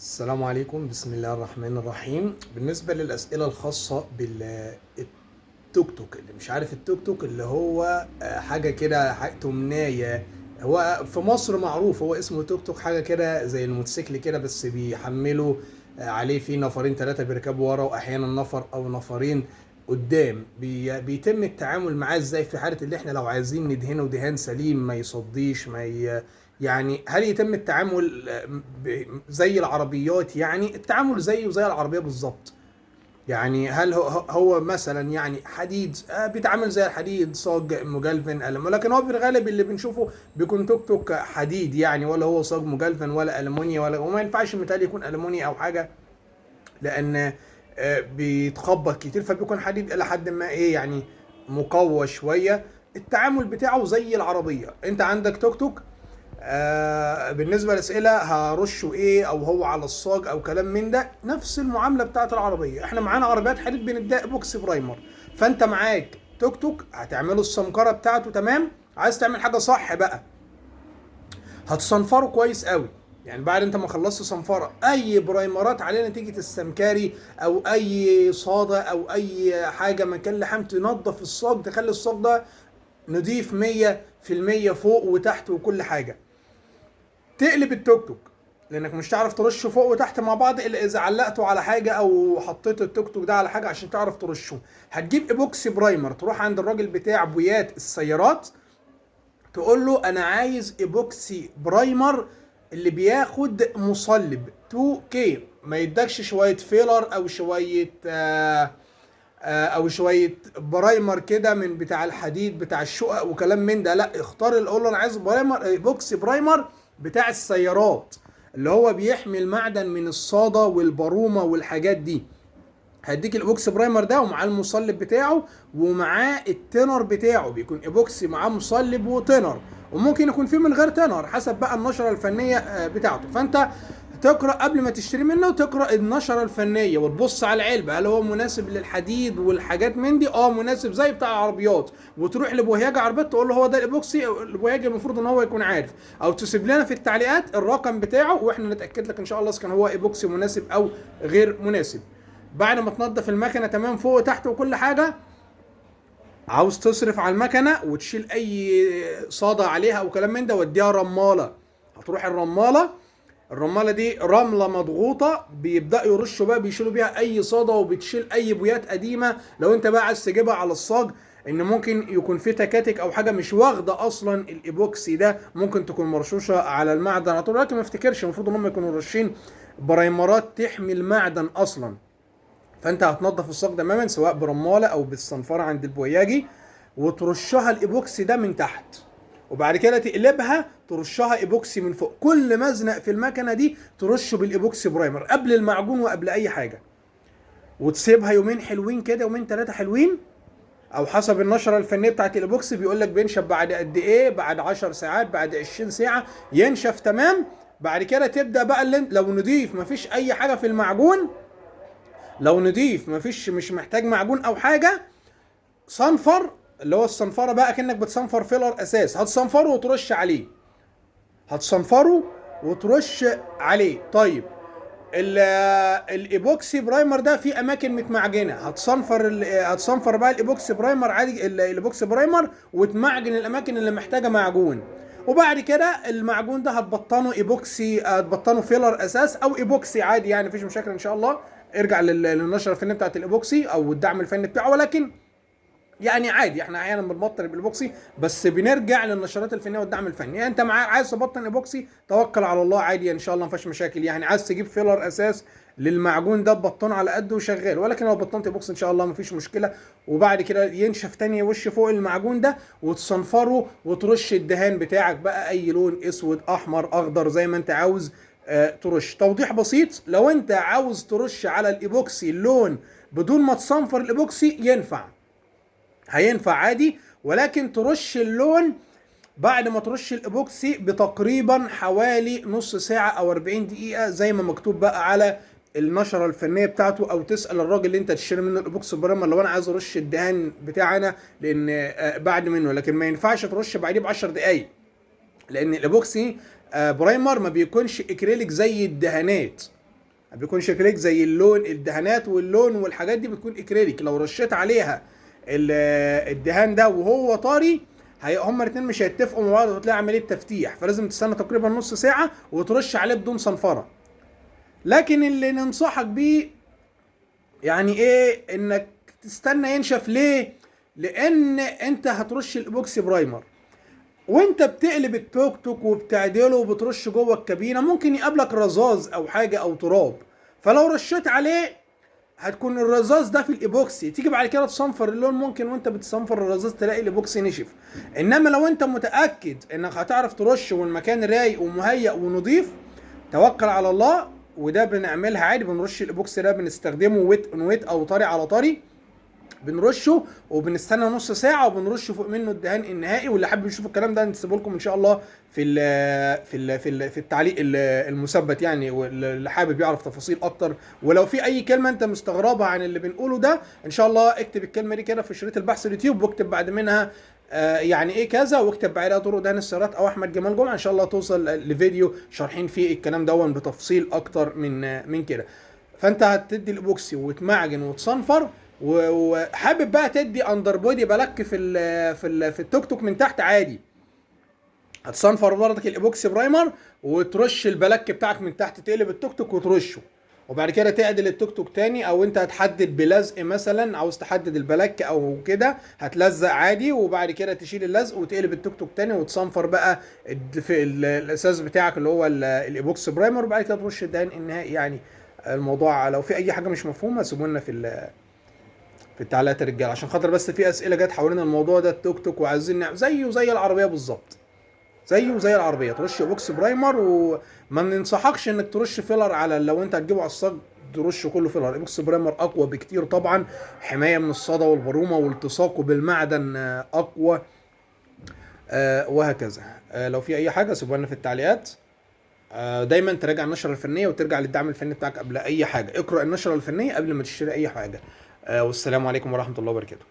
السلام عليكم، بسم الله الرحمن الرحيم. بالنسبة للأسئلة الخاصة بالتوك توك، اللي مش عارف التوك توك اللي هو حاجة كده تمناية. هو في مصر معروف، هو اسمه توك توك، حاجة كده زي الموتوسيكل كده، بس بيحملوا عليه فيه نفرين ثلاثة بيركبوا ورا، وأحيانا نفر أو نفرين قدام. بيتم التعامل معاه ازاي في حالة اللي احنا لو عايزين ندهنه دهان سليم ما يصديش يعني هل يتم التعامل زي العربيات؟ يعني التعامل زيه زي العربية بالظبط. يعني هل هو مثلا يعني حديد بيتعامل زي الحديد، صاج مجلفن ألم، ولكن هو في الغالب اللي بنشوفه بيكون توك توك حديد يعني، ولا هو صاج مجلفن ولا ألمونيا، وما ينفعش المثال يكون ألمونيا أو حاجة، لأن بيتخبط كتير، فبيكون حديد إلى حد ما إيه يعني، مقوى شوية. التعامل بتاعه زي العربية. انت عندك توك توك، بالنسبه للاسئله هرشه ايه او هو على الصاج او كلام من ده، نفس المعامله بتاعت العربيه. احنا معانا عربيات حديد بنديها بوكس برايمر، فانت معاك توك توك هتعمله السمكره بتاعته تمام. عايز تعمل حاجه صح بقى، هتصنفره كويس قوي. يعني بعد انت ما خلصت صنفره، اي برايمرات عليه نتيجه السمكاري او اي صاده او اي حاجه مكان لحام، تنظف الصاج، تخلي الصاج ده نضيف 100% فوق وتحت وكل حاجه. تقلب التوك توك، لانك مش تعرف ترشه فوق وتحت مع بعض الا اذا علقته على حاجه او حطيت التوك توك ده على حاجه عشان تعرف ترشه. هتجيب ايبوكسي برايمر، تروح عند الراجل بتاع بويات السيارات، تقول له انا عايز ايبوكسي برايمر اللي بياخد مصلب 2K، ما يدكش شويه فيلر او شويه او شويه برايمر كده من بتاع الحديد بتاع الشقق وكلام من ده. لا، اختار الاول انا عايز برايمر، بوكس برايمر بتاع السيارات، اللي هو بيحمي المعدن من الصدى والبرومه والحاجات دي. هديك الايبوكسي برايمر ده ومعاه المصلب بتاعه ومعاه التنر بتاعه، بيكون ايبوكسي معاه مصلب وتنر، وممكن يكون فيه من غير تنر حسب بقى النشره الفنيه بتاعته. فانت تقرا قبل ما تشتري منه، وتقرا النشره الفنيه وتبص على العلبه هل هو مناسب للحديد والحاجات من دي. مناسب زي بتاع العربيات، وتروح لبوهياج عربيات تقول له هو ده الايبوكسي. البوهياج المفروض ان هو يكون عارف، او تسيب لنا في التعليقات الرقم بتاعه واحنا نتاكد لك ان شاء الله اذا كان هو ايبوكسي مناسب او غير مناسب. بعد ما تنظف المكنه تمام فوق وتحت وكل حاجه، عاوز تصرف على المكنه وتشيل اي صدى عليها او كلام من ده، وديها رماله. هتروح الرماله دي رمله مضغوطه، بيبداوا يرشوا بقى، بيشيلوا بيها اي صدى، وبتشيل اي بويات قديمه. لو انت بقى عايز تجيبها على الصاج، ان ممكن يكون في تكاتك او حاجه مش واخده اصلا الايبوكسي ده، ممكن تكون مرشوشه على المعدن على طول، لكن ما افتكرش المفروض ان هم يكونوا رشين برايمرات تحمي المعدن اصلا. فانت هتنضف الصاج تماما سواء برماله او بالصنفره عند البوياجي، وترشها الايبوكسي ده من تحت، وبعد كده تقلبها ترشها ايبوكسي من فوق. كل مزنق في المكنه دي ترشه بالايبوكسي برايمر قبل المعجون وقبل اي حاجه، وتسيبها يومين حلوين كده، يومين ثلاثه حلوين، او حسب النشره الفنيه بتاعت الايبوكسي. بيقول لك بينشف بعد قد ايه، بعد 10 ساعات، بعد 20 ساعه ينشف تمام. بعد كده تبدا بقى اللي لو نضيف مفيش اي حاجه في المعجون، لو نضيف مفيش، مش محتاج معجون او حاجه، صنفر. اللي هو الصنفره بقى كأنك بتصنفر فيلر اساس، هتصنفره وترش عليه، هتصنفره وترش عليه. طيب الايبوكسي برايمر ده في اماكن متمعجنه، هتصنفر بقى الايبوكسي برايمر عادي، الايبوكسي برايمر، وتمعجن الاماكن اللي محتاجه معجون. وبعد كده المعجون ده هتبطنه ايبوكسي، هتبطنه فيلر اساس او ايبوكسي عادي، يعني مفيش مشاكل ان شاء الله. ارجع للنشره الفنيه بتاعت الايبوكسي او الدعم الفني بتاعه، ولكن يعني عادي احنا احيانا بنبطل بالايبوكسي، بس بنرجع للنشرات الفنيه والدعم الفني. يعني انت عايز تبطل ايبوكسي، توكل على الله عادي ان شاء الله ما فيش مشاكل. يعني عايز تجيب فيلر اساس للمعجون ده تبطنه على قده وشغال، ولكن لو بطنت ايبوكسي ان شاء الله ما فيش مشكله. وبعد كده ينشف تاني وش فوق المعجون ده، وتصنفره وترش الدهان بتاعك بقى اي لون، اسود احمر اخضر زي ما انت عاوز ترش. توضيح بسيط، لو انت عاوز ترش على الايبوكسي اللون بدون ما تصنفر الايبوكسي ينفع، هينفع عادي، ولكن ترش اللون بعد ما ترش الايبوكسي بتقريبا حوالي نص ساعة او 40 دقيقة زي ما مكتوب بقى على النشرة الفنية بتاعته، او تسأل الراجل اللي انت تشتري منه الايبوكسي برايمر لو انا عايز ارش الدهان بتاعنا، لان بعد منه. لكن ما ينفعش ترش بعديه ب 10 دقايق، لان الايبوكسي برايمر ما بيكونش اكريليك زي الدهانات. بيكونش اكريليك زي اللون الدهانات واللون والحاجات دي بتكون اكريليك، لو رشيت عليها الدهان ده وهو طري هما الاثنين مش هيتفقوا مع بعض وتلاقي عمليه تفتيح، فلازم تستنى تقريبا نص ساعه وترش عليه بدون صنفره. لكن اللي ننصحك بيه يعني ايه، انك تستنى ينشف. ليه؟ لان انت هترش الايبوكسي برايمر وانت بتقلب التوك توك وبتعدله وبترش جوه الكابينه، ممكن يقابلك رذاذ او حاجه او تراب، فلو رشيت عليه هتكون الرذاذ ده في الايبوكسي، تيجي بعد كده تصنفر اللون، ممكن وانت بتصنفر الرذاذ تلاقي الايبوكسي نشف. انما لو انت متاكد انك هتعرف ترش والمكان رايق ومهيأ ونضيف، توكل على الله. وده بنعملها عادي، بنرش الايبوكسي ده بنستخدمه ويت اون ويت او طري على طري، بنرشه وبنستنى نص ساعه وبنرش فوق منه الدهان النهائي. واللي حابب يشوف الكلام ده هنسيبه لكم ان شاء الله في التعليق المثبت يعني، واللي حابب يعرف تفاصيل اكتر. ولو في اي كلمه انت مستغربها عن اللي بنقوله ده، ان شاء الله اكتب الكلمه دي كده في شريط البحث اليوتيوب، واكتب بعد منها يعني ايه كذا، واكتب بعدها طرق دهن السيارات او احمد جمال جمعه، ان شاء الله توصل لفيديو شارحين فيه الكلام ده بتفصيل اكتر من كده. فانت هتدي الايبوكسي وتمعجن وتصنفر، وحابب بقى تدي اندر بودي بلك في التوك توك من تحت عادي، هتصنفر برضك الايبوكسي برايمر وترش البلك بتاعك من تحت، تقلب التوك توك وترشه، وبعد كده تعدل التوك توك تاني. او انت هتحدد بلزق مثلا، عاوز تحدد البلك او كده هتلزق عادي، وبعد كده تشيل اللزق وتقلب التوك توك تاني وتصنفر بقى في الاساس بتاعك اللي هو الايبوكسي برايمر، وبعد كده ترش الدهان النهائي يعني. الموضوع لو في اي حاجه مش مفهومه سيبوا لنا في التعليقات يا رجاله، عشان خاطر بس في اسئله جت حوالين الموضوع ده. التوك توك وعايزين نعمل زيه زي العربيه بالظبط، زيه زي العربيه، ترش بوكس برايمر. وما ننصحكش انك ترش فيلر على، لو انت هتجيبه على الصاج ترش كله فيلر. بوكس برايمر اقوى بكتير طبعا، حمايه من الصدى والبرومه والتصاقه بالمعدن اقوى، وهكذا. لو في اي حاجه سيبوها لنا في التعليقات. دايما تراجع النشره الفنيه وترجع للدعم الفني بتاعك قبل اي حاجه، اقرا النشره الفنيه قبل ما تشتري اي حاجه. والسلام عليكم ورحمه الله وبركاته.